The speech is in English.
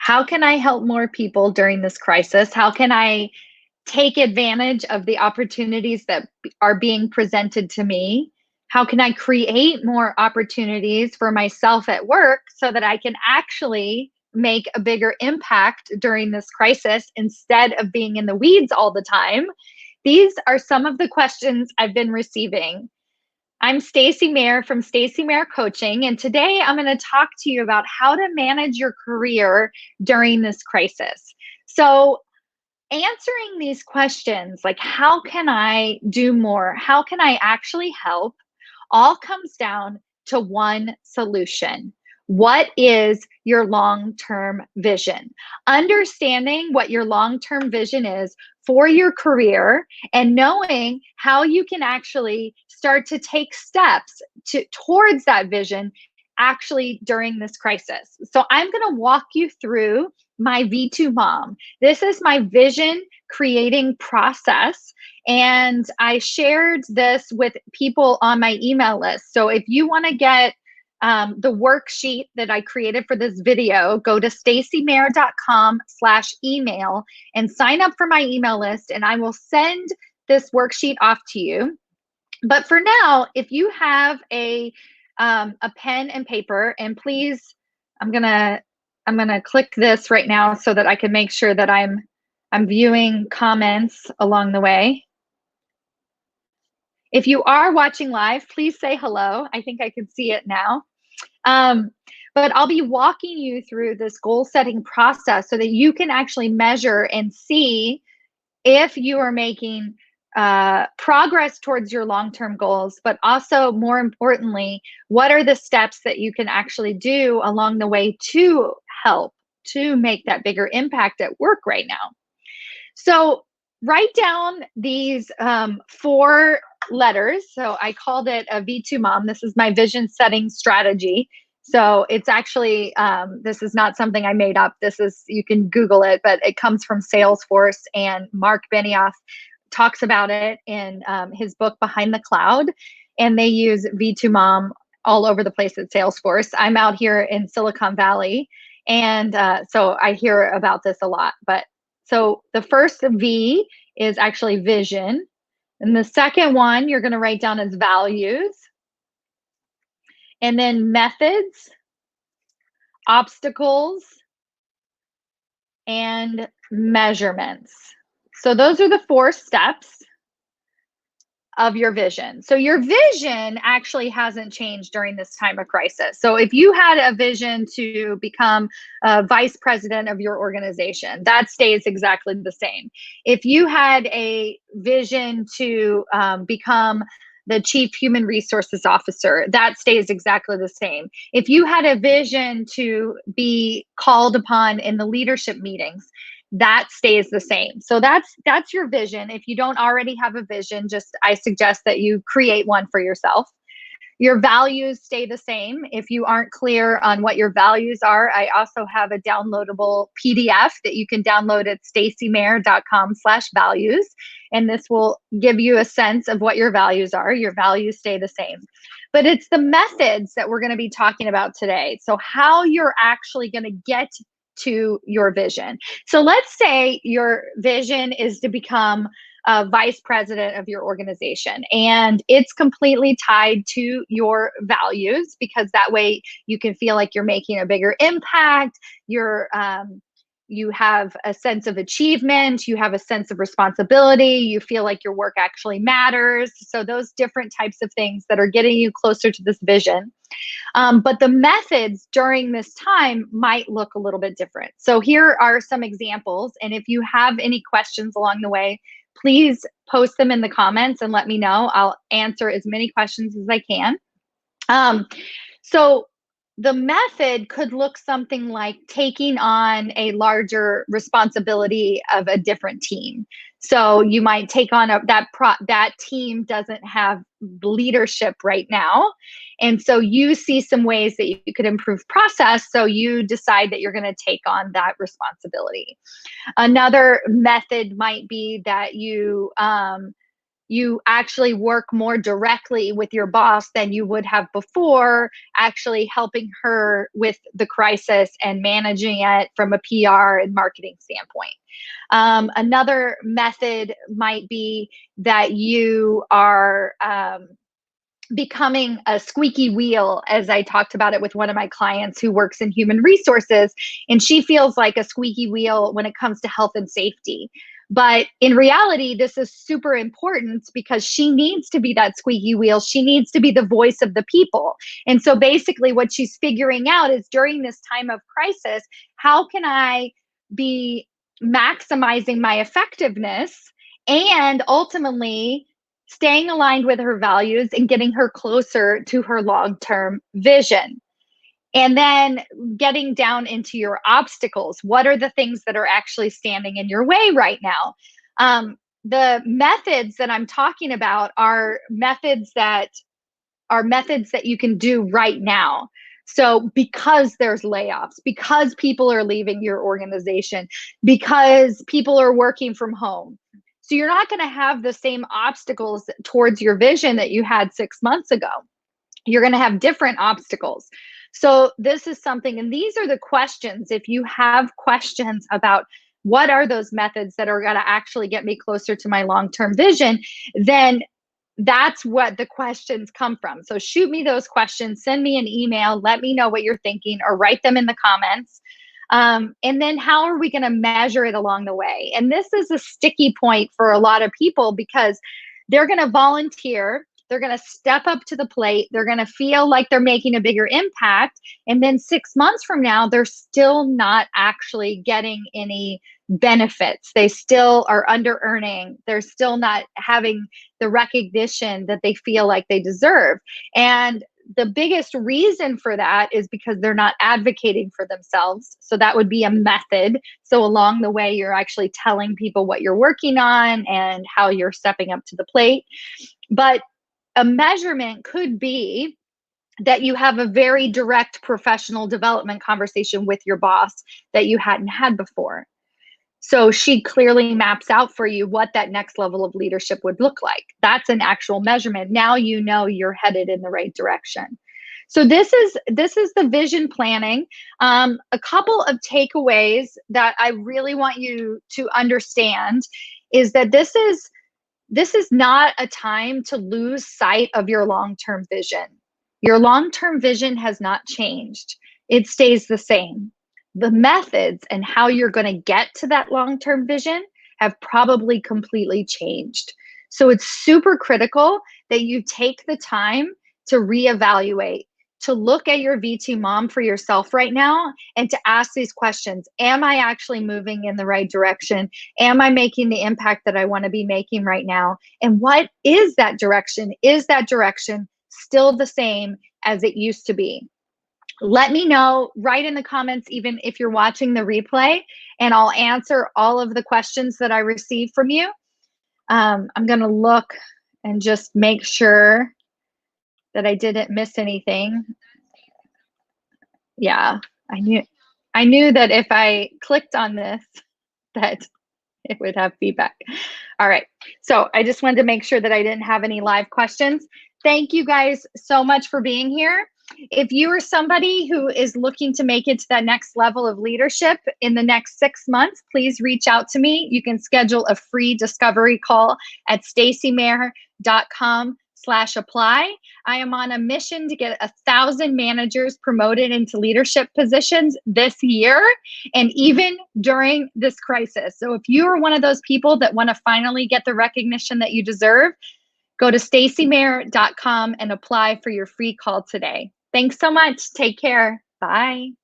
How can I help more people during this crisis? How can I take advantage of the opportunities that are being presented to me? How can I create more opportunities for myself at work so that I can actually make a bigger impact during this crisis instead of being in the weeds all the time? These are some of the questions I've been receiving. I'm Stacy Mayer from Stacy Mayer Coaching, and today I'm going to talk to you about how to manage your career during this crisis. So, answering these questions, like how can I do more? How can I actually help? All comes down to one solution. What is your long term vision? Understanding what your long term vision is for your career and knowing how you can actually start to take steps towards that vision actually during this crisis. So, I'm going to walk you through my V2 mom. This is my vision creating process. And I shared this with people on my email list. So if you want to get the worksheet that I created for this video, go to stacymayer.com/email and sign up for my email list, and I will send this worksheet off to you. But for now, if you have a pen and paper, and please, I'm gonna click this right now so that I can make sure that I'm viewing comments along the way. If you are watching live, please say hello. I think I can see it now. But I'll be walking you through this goal setting process so that you can actually measure and see if you are making progress towards your long-term goals, but also more importantly, what are the steps that you can actually do along the way to help to make that bigger impact at work right now. So write down these 4 letters. So I called it a V2 mom. This is my vision setting strategy. So it's actually, this is not something I made up. This is, you can Google it, but it comes from Salesforce, and Mark Benioff talks about it in his book, Behind the Cloud. And they use V2 mom all over the place at Salesforce. I'm out here in Silicon Valley. And so I hear about this a lot. But so the first V is actually vision. And the second one you're going to write down as values. And then methods, obstacles, and measurements. So those are the 4 steps of your vision. So your vision actually hasn't changed during this time of crisis. So if you had a vision to become a vice president of your organization, that stays exactly the same. If you had a vision to become the chief human resources officer, that stays exactly the same. If you had a vision to be called upon in the leadership meetings, that stays the same. So that's your vision. If you don't already have a vision, just I suggest that you create one for yourself. Your values stay the same. If you aren't clear on what your values are, I also have a downloadable PDF that you can download at stacymayer.com/values. And this will give you a sense of what your values are. Your values stay the same. But it's the methods that we're going to be talking about today. So how you're actually going to get to your vision. So let's say your vision is to become a vice president of your organization, and it's completely tied to your values, because that way you can feel like you're making a bigger impact. You have a sense of achievement, you have a sense of responsibility, you feel like your work actually matters. So those different types of things that are getting you closer to this vision. But the methods during this time might look a little bit different. So here are some examples. And if you have any questions along the way, please post them in the comments and let me know. I'll answer as many questions as I can. So the method could look something like taking on a larger responsibility of a different team. So you might take on that team doesn't have leadership right now. And so you see some ways that you could improve process. So you decide that you're going to take on that responsibility. Another method might be that you you actually work more directly with your boss than you would have before, actually helping her with the crisis and managing it from a PR and marketing standpoint. Another method might be that you are becoming a squeaky wheel, as I talked about it with one of my clients who works in human resources, and she feels like a squeaky wheel when it comes to health and safety. But in reality, this is super important because she needs to be that squeaky wheel. She needs to be the voice of the people. And so basically, what she's figuring out is during this time of crisis, how can I be maximizing my effectiveness and ultimately staying aligned with her values and getting her closer to her long-term vision. And then getting down into your obstacles. What are the things that are actually standing in your way right now? The methods that I'm talking about are methods that you can do right now. So because there's layoffs, because people are leaving your organization, because people are working from home. So you're not going to have the same obstacles towards your vision that you had 6 months ago. You're going to have different obstacles. So this is something, and these are the questions. If you have questions about what are those methods that are going to actually get me closer to my long-term vision, then that's what the questions come from. So shoot me those questions, send me an email, let me know what you're thinking, or write them in the comments. And then how are we going to measure it along the way? And this is a sticky point for a lot of people because they're going to volunteer. They're going to step up to the plate. They're going to feel like they're making a bigger impact. And then 6 months from now, they're still not actually getting any benefits. They still are under earning. They're still not having the recognition that they feel like they deserve. And the biggest reason for that is because they're not advocating for themselves. So that would be a method. So along the way, you're actually telling people what you're working on and how you're stepping up to the plate. But a measurement could be that you have a very direct professional development conversation with your boss that you hadn't had before. So she clearly maps out for you what that next level of leadership would look like. That's an actual measurement. Now you know you're headed in the right direction. So this is the vision planning. A couple of takeaways that I really want you to understand is that this is not a time to lose sight of your long-term vision. Your long-term vision has not changed. It stays the same. The methods and how you're going to get to that long-term vision have probably completely changed. So it's super critical that you take the time to reevaluate, to look at your V2 mom for yourself right now and to ask these questions. Am I actually moving in the right direction? Am I making the impact that I want to be making right now? And what is that direction? Is that direction still the same as it used to be? Let me know, write in the comments, even if you're watching the replay, and I'll answer all of the questions that I receive from you. I'm going to look and just make sure that I didn't miss anything. Yeah, I knew that if I clicked on this, that it would have feedback. All right, so I just wanted to make sure that I didn't have any live questions. Thank you guys so much for being here. If you are somebody who is looking to make it to that next level of leadership in the next 6 months, please reach out to me. You can schedule a free discovery call at stacymayer.com/apply. I am on a mission to get 1,000 managers promoted into leadership positions this year and even during this crisis. So if you are one of those people that want to finally get the recognition that you deserve, go to stacymayer.com and apply for your free call today. Thanks so much. Take care. Bye.